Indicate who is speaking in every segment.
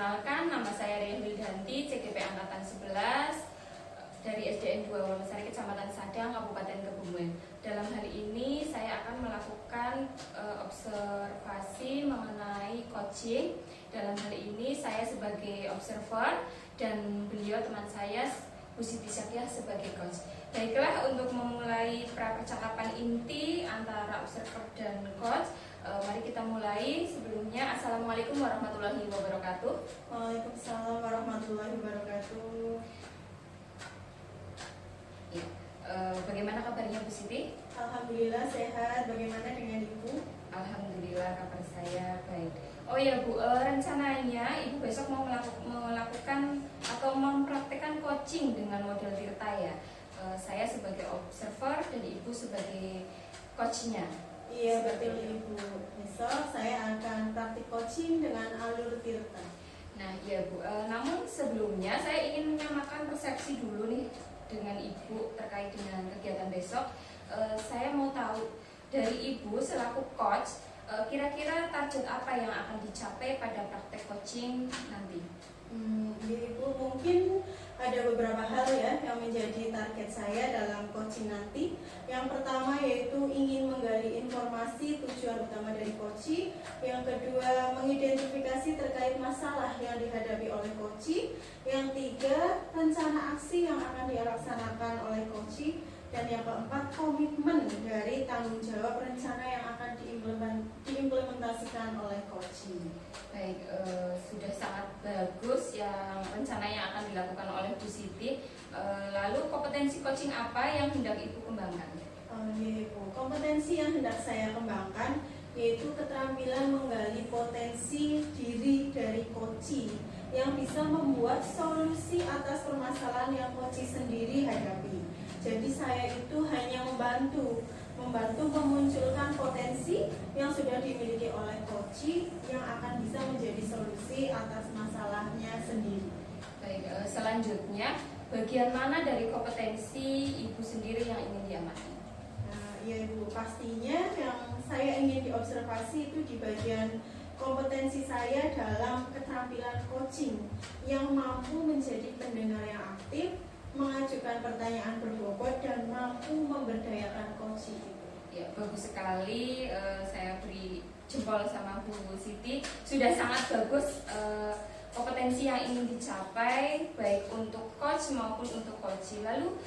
Speaker 1: Perkenalkan, nama saya Ria Wildanti, CGP Angkatan 11 dari SDN 2 Wonosari, Kecamatan Sadang, Kabupaten Kebumen. Dalam hal ini saya akan melakukan observasi mengenai coaching. Dalam hal ini saya sebagai observer dan beliau teman saya Bu Siti Syakiah sebagai coach. Baiklah, untuk memulai percakapan inti antara observer dan coach, mari kita mulai. Sebelumnya, Assalamualaikum warahmatullahi wabarakatuh.
Speaker 2: Waalaikumsalam warahmatullahi wabarakatuh.
Speaker 1: Ya, bagaimana kabarnya Bu Siti?
Speaker 2: Alhamdulillah sehat. Bagaimana dengan Ibu?
Speaker 1: Alhamdulillah kabar saya baik. Oh ya Bu, rencananya Ibu besok mau melakukan atau mempraktekkan coaching dengan model Tirta ya. Saya sebagai observer dan Ibu sebagai coachnya.
Speaker 2: Iya betul Ibu. Besok saya akan praktik coaching dengan alur Tirta.
Speaker 1: Nah ya Bu, namun sebelumnya saya ingin menyamakan persepsi dulu nih dengan Ibu terkait dengan kegiatan besok. Saya mau tahu dari Ibu selaku coach, kira-kira target apa yang akan dicapai pada praktek coaching nanti?
Speaker 2: Ibu, mungkin ada beberapa hal ya yang menjadi target saya dalam coaching nanti. Yang pertama yaitu ingin menggali informasi tujuan utama dari coaching. Yang kedua, mengidentifikasi terkait masalah yang dihadapi oleh coaching. Yang tiga, rencana aksi yang akan dilaksanakan oleh coaching. Dan yang keempat, komitmen dari tanggung jawab rencana yang akan diimplementasikan oleh coaching.
Speaker 1: Baik, sudah sangat bagus yang rencana yang akan dilakukan oleh Bu Siti. Lalu kompetensi coaching apa yang hendak Ibu kembangkan?
Speaker 2: Ibu, kompetensi yang hendak saya kembangkan yaitu keterampilan menggali potensi diri dari coaching yang bisa membuat solusi atas permasalahan yang coaching sendiri hadapi. Jadi saya itu hanya membantu memunculkan potensi yang sudah dimiliki oleh coaching yang akan bisa menjadi solusi atas masalahnya sendiri.
Speaker 1: Baik, selanjutnya bagian mana dari kompetensi Ibu sendiri yang ingin diamati?
Speaker 2: Ya Ibu, pastinya yang saya ingin diobservasi itu di bagian kompetensi saya dalam keterampilan coaching yang mampu menjadi pendengar yang aktif, mengajukan pertanyaan berbobot dan mampu memberdayakan coaching.
Speaker 1: Ya, bagus sekali. Saya beri jempol sama Bu Siti. Sudah sangat bagus kompetensi yang ingin dicapai baik untuk coach maupun untuk coaching. Lalu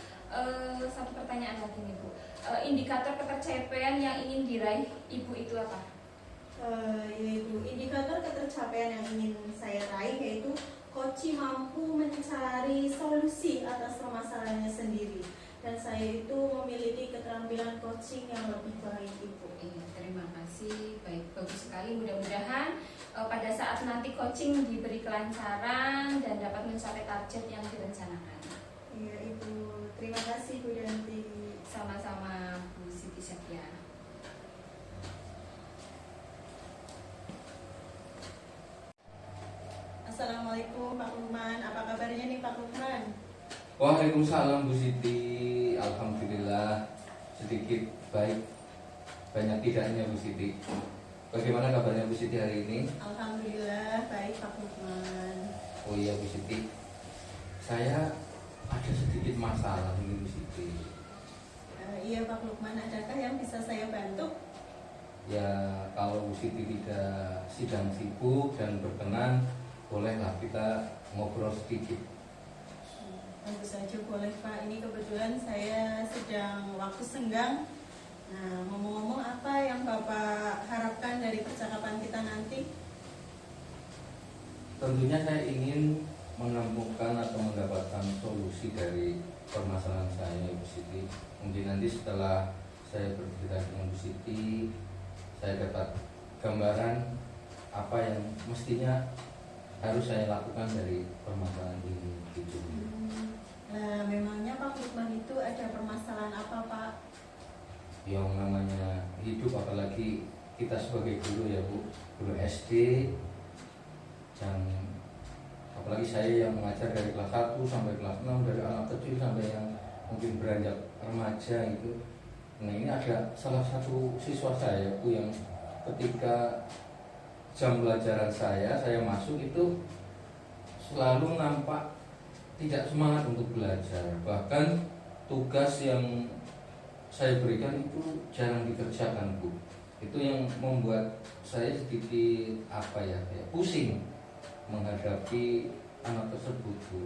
Speaker 1: satu pertanyaan lagi nih Bu. Indikator ketercapaian yang ingin diraih Ibu itu apa?
Speaker 2: Yaitu indikator ketercapaian yang ingin saya raih yaitu coaching mampu mencari solusi atas permasalahannya sendiri, dan saya itu memiliki keterampilan coaching yang lebih baik Ibu.
Speaker 1: Iya, terima kasih. Baik, bagus sekali. Mudah-mudahan pada saat nanti coaching diberi kelancaran dan dapat mencapai target yang direncanakan.
Speaker 2: Iya Ibu, terima kasih Bu Yanti.
Speaker 1: Sama-sama Bu Siti Syakiah.
Speaker 2: Assalamualaikum Pak Lukman, apa kabarnya nih Pak Lukman?
Speaker 3: Waalaikumsalam Bu Siti. Alhamdulillah sedikit baik, banyak tidaknya Bu Siti. Bagaimana kabarnya Bu Siti hari ini?
Speaker 2: Alhamdulillah baik Pak Lukman.
Speaker 3: Oh iya Bu Siti, saya ada sedikit masalah ini Bu Siti.
Speaker 2: Iya Pak Lukman, adakah yang bisa saya bantu?
Speaker 3: Ya kalau Bu Siti tidak sedang sibuk dan berkenan, bolehlah kita ngobrol sedikit.
Speaker 2: Tentu saja boleh Pak, ini kebetulan saya sedang waktu senggang. Nah, ngomong-ngomong apa yang Bapak harapkan dari percakapan kita nanti?
Speaker 3: Tentunya saya ingin menemukan atau mendapatkan solusi dari permasalahan saya Bu Siti. Mungkin nanti setelah saya berbicara dengan Bu Siti, saya dapat gambaran apa yang mestinya harus saya lakukan dari permasalahan ini gitu.
Speaker 2: Nah, memangnya Pak Lukman itu ada permasalahan apa Pak?
Speaker 3: Yang namanya hidup, apalagi kita sebagai guru ya Bu, guru SD, dan apalagi saya yang mengajar dari kelas 1 sampai kelas 6, dari anak kecil sampai yang mungkin beranjak remaja itu. Nah ini ada salah satu siswa saya Bu yang ketika jam pelajaran saya masuk itu selalu nampak tidak semangat untuk belajar. Bahkan tugas yang saya berikan itu jarang dikerjakan, Bu. Itu yang membuat saya sedikit kayak pusing menghadapi anak tersebut, Bu.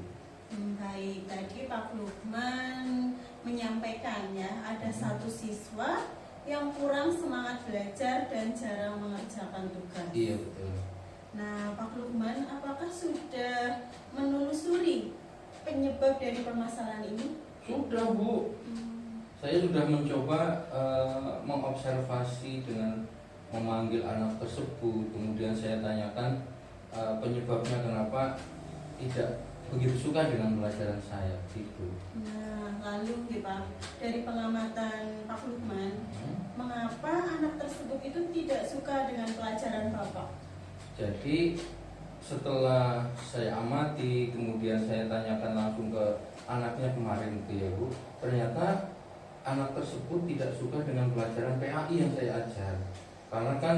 Speaker 2: Baik, tadi Pak Lukman menyampaikan ya, ada satu siswa yang kurang semangat belajar dan jarang mengerjakan tugas.
Speaker 3: Iya, betul.
Speaker 2: Nah, Pak Lukman, apakah sudah menelusuri penyebab dari permasalahan ini?
Speaker 3: Sudah, Bu. Saya sudah mencoba mengobservasi dengan memanggil anak tersebut, kemudian saya tanyakan penyebabnya kenapa tidak begitu suka dengan pelajaran saya gitu.
Speaker 2: Nah, lalu ya Pak, dari pengamatan Pak Lukman, mengapa anak tersebut itu tidak suka dengan pelajaran Bapak?
Speaker 3: Jadi setelah saya amati, kemudian saya tanyakan langsung ke anaknya kemarin itu ya Bu, ternyata anak tersebut tidak suka dengan pelajaran PAI yang saya ajar, karena kan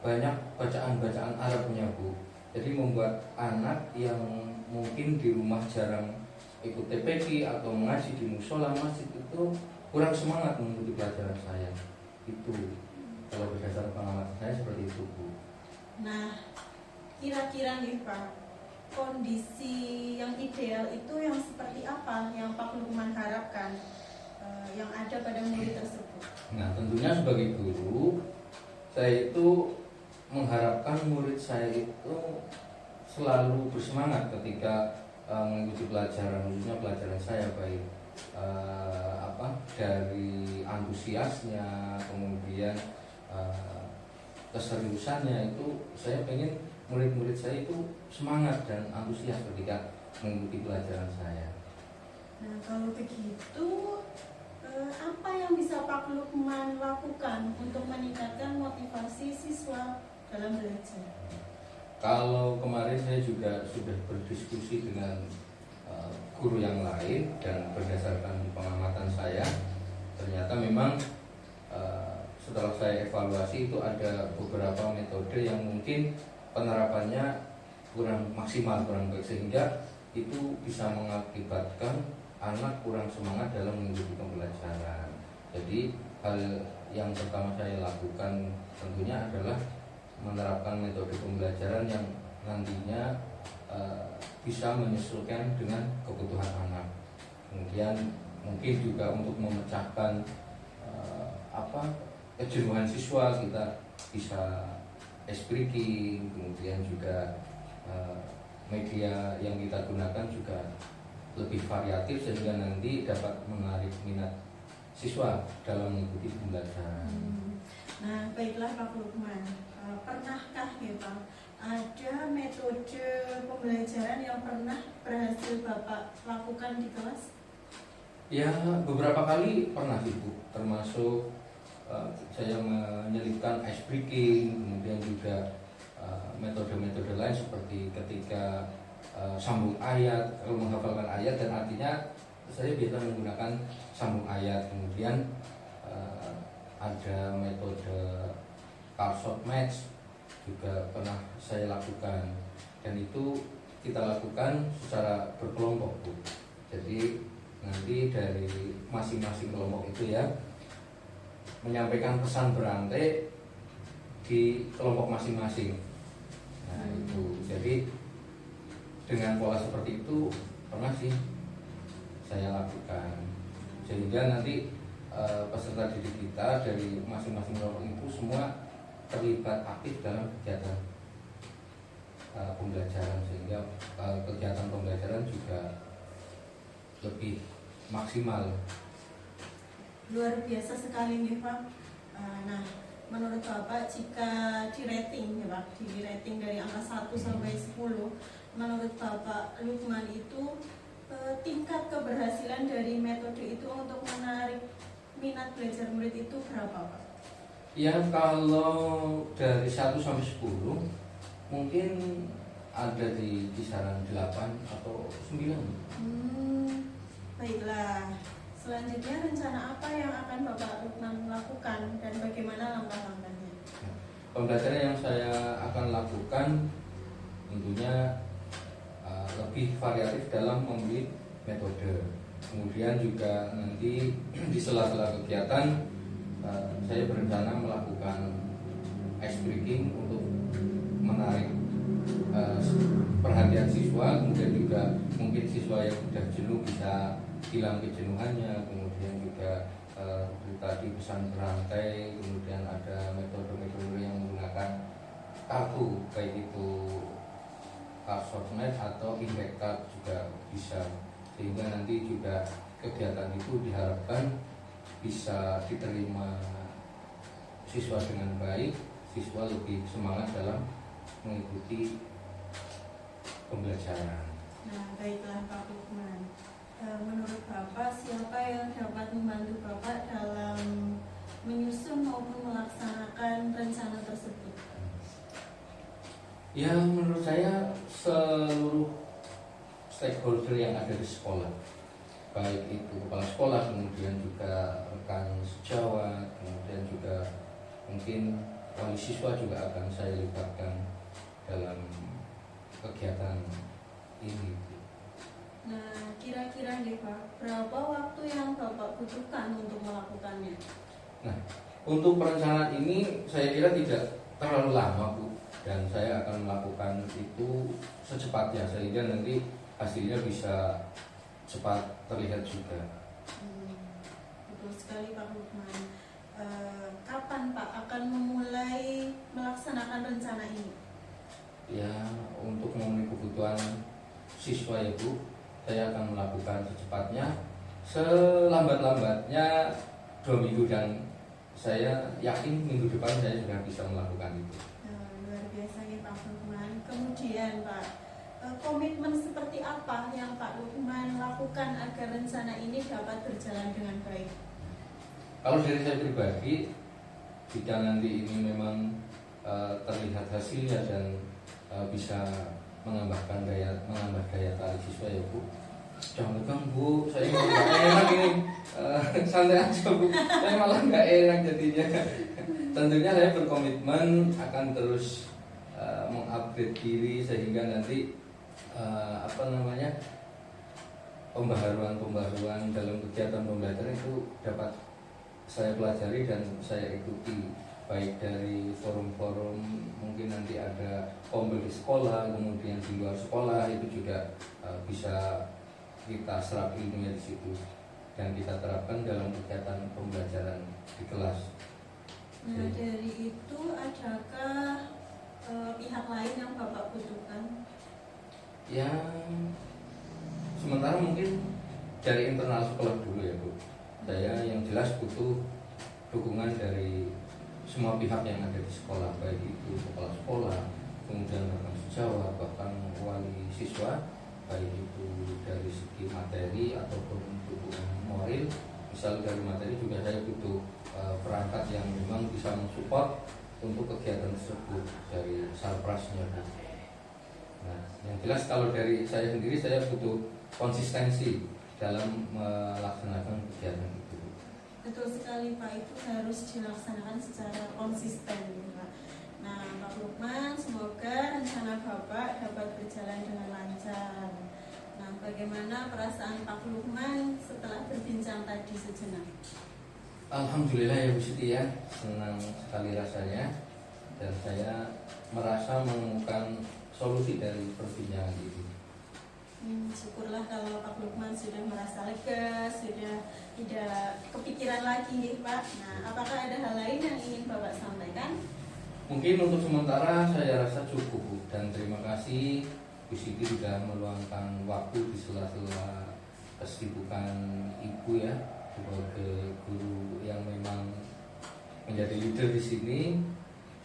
Speaker 3: banyak bacaan-bacaan Arabnya Bu. Jadi membuat anak yang mungkin di rumah jarang ikut TPQ atau mengaji di musola masjid itu kurang semangat mengikuti pelajaran saya. Itu kalau berdasarkan pengalaman saya seperti itu, Bu.
Speaker 2: Nah, kira-kira nih Pak, kondisi yang ideal itu yang seperti apa yang Pak Lukman harapkan yang ada pada murid tersebut?
Speaker 3: Nah, tentunya sebagai guru, saya itu mengharapkan murid saya itu selalu bersemangat ketika mengikuti pelajaran, khususnya pelajaran saya, baik dari antusiasnya, kemudian keseriusannya. Itu saya pengen murid-murid saya itu semangat dan antusias ketika mengikuti pelajaran saya.
Speaker 2: Nah, kalau begitu apa yang bisa Pak Lukman lakukan untuk meningkatkan motivasi siswa dalam belajar?
Speaker 3: Kalau kemarin saya juga sudah berdiskusi dengan guru yang lain, dan berdasarkan pengamatan saya, ternyata memang setelah saya evaluasi itu ada beberapa metode yang mungkin penerapannya kurang maksimal, kurang baik, sehingga itu bisa mengakibatkan anak kurang semangat dalam mengikuti pembelajaran. Jadi hal yang pertama saya lakukan tentunya adalah menerapkan metode pembelajaran yang nantinya bisa menyesuaikan dengan kebutuhan anak. Kemudian mungkin juga untuk memecahkan kejenuhan siswa, kita bisa breaking, kemudian juga media yang kita gunakan juga lebih variatif sehingga nanti dapat menarik minat siswa dalam mengikuti pembelajaran.
Speaker 2: Nah, baiklah Pak Lukman, pernahkah ya Pak ada metode pembelajaran yang pernah berhasil Bapak lakukan di kelas?
Speaker 3: Ya, beberapa kali pernah Bu, termasuk saya menyelipkan ice breaking, kemudian juga metode-metode lain seperti ketika sambung ayat, kalau menghafalkan ayat dan artinya saya biasa menggunakan sambung ayat. Kemudian ada metode short match juga pernah saya lakukan, dan itu kita lakukan secara berkelompok Bu. Jadi nanti dari masing-masing kelompok itu ya menyampaikan pesan berantai di kelompok masing-masing. Nah itu, jadi dengan pola seperti itu pernah sih saya lakukan, sehingga nanti peserta didik kita dari masing-masing kelompok itu semua terlibat aktif dalam kegiatan pembelajaran, sehingga kegiatan pembelajaran juga lebih maksimal.
Speaker 2: Luar biasa sekali nih Pak. Nah, menurut Bapak jika di rating ya Pak, di rating dari angka 1 sampai 10, menurut Bapak Lukman itu tingkat keberhasilan dari metode itu untuk menarik minat belajar murid itu berapa Pak?
Speaker 3: Ya, kalau dari 1 sampai 10 mungkin ada di kisaran 8 atau 9.
Speaker 2: Baiklah. Selanjutnya rencana apa yang akan Bapak Lukman lakukan dan bagaimana langkah-langkahnya?
Speaker 3: Pembelajaran yang saya akan lakukan tentunya lebih variatif dalam memilih metode. Kemudian juga nanti di sela-sela kegiatan saya berencana melakukan ice breaking untuk menarik perhatian siswa, kemudian juga mungkin siswa yang sudah jenuh bisa hilang kejenuhannya, kemudian juga tadi pesan berantai, kemudian ada metode-metode yang menggunakan kartu, baik itu kartu sosmed atau index card juga bisa, sehingga nanti juga kegiatan itu diharapkan bisa diterima siswa dengan baik, siswa lebih semangat dalam mengikuti pembelajaran.
Speaker 2: Nah, baiklah Pak Lukman. Menurut Bapak, siapa yang dapat membantu Bapak dalam menyusun maupun melaksanakan rencana tersebut?
Speaker 3: Ya, menurut saya seluruh stakeholder yang ada di sekolah, baik itu kepala sekolah, kemudian juga rekan sejawat, kemudian juga mungkin wali siswa juga akan saya libatkan dalam kegiatan ini.
Speaker 2: Nah, kira-kira nih Pak, berapa waktu yang Bapak butuhkan untuk melakukannya?
Speaker 3: Nah, untuk perencanaan ini saya kira tidak terlalu lama, Bu, dan saya akan melakukan itu secepatnya sehingga nanti hasilnya bisa cepat terlihat juga.
Speaker 2: Betul sekali Pak Lukman. Kapan Pak akan memulai melaksanakan rencana ini?
Speaker 3: Ya, untuk memenuhi kebutuhan siswa ya Bu, saya akan melakukan secepatnya, selambat-lambatnya 2 minggu, dan saya yakin minggu depan saya sudah bisa melakukan itu.
Speaker 2: Luar biasa ya Pak Lukman. Kemudian Pak, komitmen seperti apa yang Pak Lukman lakukan agar rencana ini dapat berjalan dengan baik?
Speaker 3: Kalau dari saya pribadi, jika nanti ini memang terlihat hasilnya dan bisa menambah daya tarik siswa ya Bu, jangan tegang Bu, saya malah nggak enak ini, santai aja Bu, saya malah nggak enak jadinya. Tentunya saya berkomitmen akan terus mengupgrade diri sehingga nanti pembaharuan dalam kegiatan pembelajaran itu dapat saya pelajari dan saya ikuti, baik dari forum-forum, mungkin nanti ada pombel di sekolah, kemudian di luar sekolah itu juga bisa kita serap ilmunya di situ dan kita terapkan dalam kegiatan pembelajaran di kelas.
Speaker 2: Nah, dari itu adakah pihak lain yang Bapak butuhkan?
Speaker 3: Yang sementara mungkin dari internal sekolah dulu ya Bu. Saya yang jelas butuh dukungan dari semua pihak yang ada di sekolah, baik itu kepala sekolah, kemudian rekan sejawat, bahkan wali siswa, baik itu dari segi materi ataupun dukungan moral. Misal dari materi juga saya butuh perangkat yang memang bisa mensupport untuk kegiatan tersebut, dari sarprasnya. Nah, yang jelas kalau dari saya sendiri, saya butuh konsistensi dalam melaksanakan kegiatan itu.
Speaker 2: Betul sekali Pak, itu harus dilaksanakan secara konsisten ya, Pak. Nah Pak Lukman, semoga rencana Bapak dapat berjalan dengan lancar. Nah, bagaimana perasaan Pak Lukman setelah berbincang tadi sejenak?
Speaker 3: Alhamdulillah ya Bu Siti ya, senang sekali rasanya, dan saya merasa menemukan solusi dari perbincangan ini.
Speaker 2: Syukurlah kalau Pak Lukman sudah merasa lega, sudah tidak kepikiran lagi nih Pak. Nah, apakah ada hal lain yang ingin Bapak sampaikan?
Speaker 3: Mungkin untuk sementara saya rasa cukup Bu, dan terima kasih Bu Siti sudah meluangkan waktu di sela-sela kesibukan Ibu ya, sebagai guru yang memang menjadi leader di sini,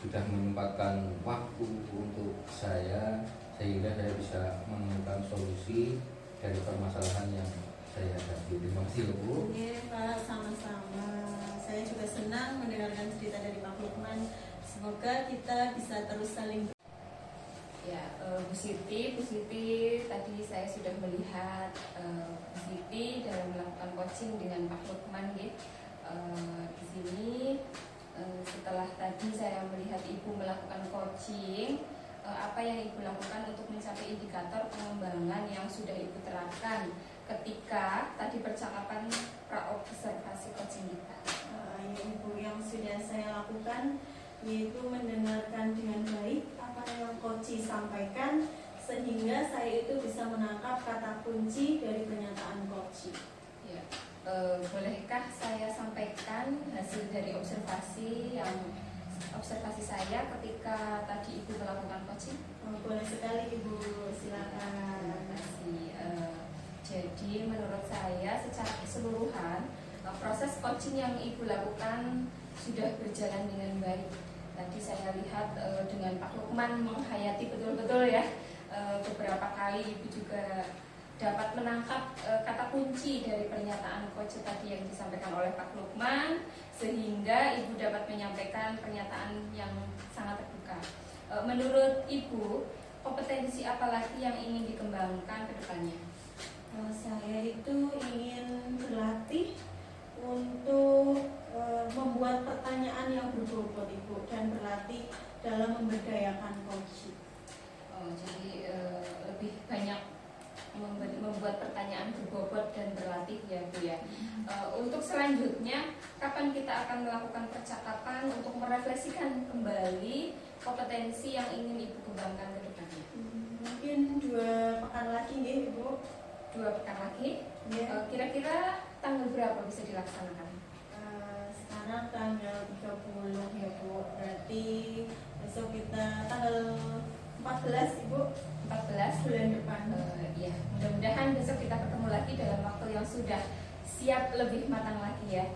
Speaker 3: sudah menyempatkan waktu untuk saya sehingga saya bisa menemukan solusi dari permasalahan yang saya hadapi. Terima kasih Bu.
Speaker 2: Oke Pak, sama-sama. Saya juga senang mendengarkan cerita dari Pak Lukman. Semoga kita bisa terus saling.
Speaker 1: Ya, Bu Siti tadi saya sudah melihat Bu Siti dalam melakukan coaching dengan Pak Lukman ya. Di sini setelah tadi saya melihat Ibu melakukan coaching, apa yang Ibu lakukan untuk mencapai indikator pengembangan yang sudah Ibu terapkan ketika tadi percakapan pra-observasi coaching kita.
Speaker 2: Ya Ibu, yang sudah saya lakukan yaitu mendengarkan dengan baik apa yang coach sampaikan sehingga saya itu bisa menangkap kata kunci dari pernyataan coach.
Speaker 1: Ya. Bolehkah saya sampaikan hasil dari observasi saya ketika tadi Ibu melakukan coaching?
Speaker 2: Boleh sekali Ibu, silakan.
Speaker 1: Terima kasih. Jadi menurut saya secara keseluruhan proses coaching yang Ibu lakukan sudah berjalan dengan baik. Tadi saya lihat dengan Pak Lukman menghayati betul-betul ya, beberapa kali Ibu juga dapat menangkap kata kunci dari pernyataan coach tadi yang disampaikan oleh Pak Lukman, sehingga Ibu dapat menyampaikan pernyataan yang sangat terbuka. Menurut Ibu, kompetensi apa lagi yang ingin dikembangkan ke depannya?
Speaker 2: Saya itu ingin berlatih untuk membuat pertanyaan yang berbobot Ibu, dan berlatih dalam memberdayakan coach.
Speaker 1: Jadi lebih banyak membuat pertanyaan berbobot dan berlatih ya Bu ya. Untuk selanjutnya, kapan kita akan melakukan percakapan untuk merefleksikan kembali kompetensi yang ingin Ibu kembangkan ke depannya?
Speaker 2: Mungkin 2 pekan lagi nih Ibu.
Speaker 1: 2 pekan lagi?
Speaker 2: Ya.
Speaker 1: Kira-kira tanggal berapa bisa dilaksanakan?
Speaker 2: Sekarang tanggal 30 ya Bu, berarti besok kita tanggal 14 Ibu,
Speaker 1: 14
Speaker 2: bulan depan.
Speaker 1: Ya, mudah-mudahan besok kita ketemu lagi dalam waktu yang sudah siap lebih matang lagi ya.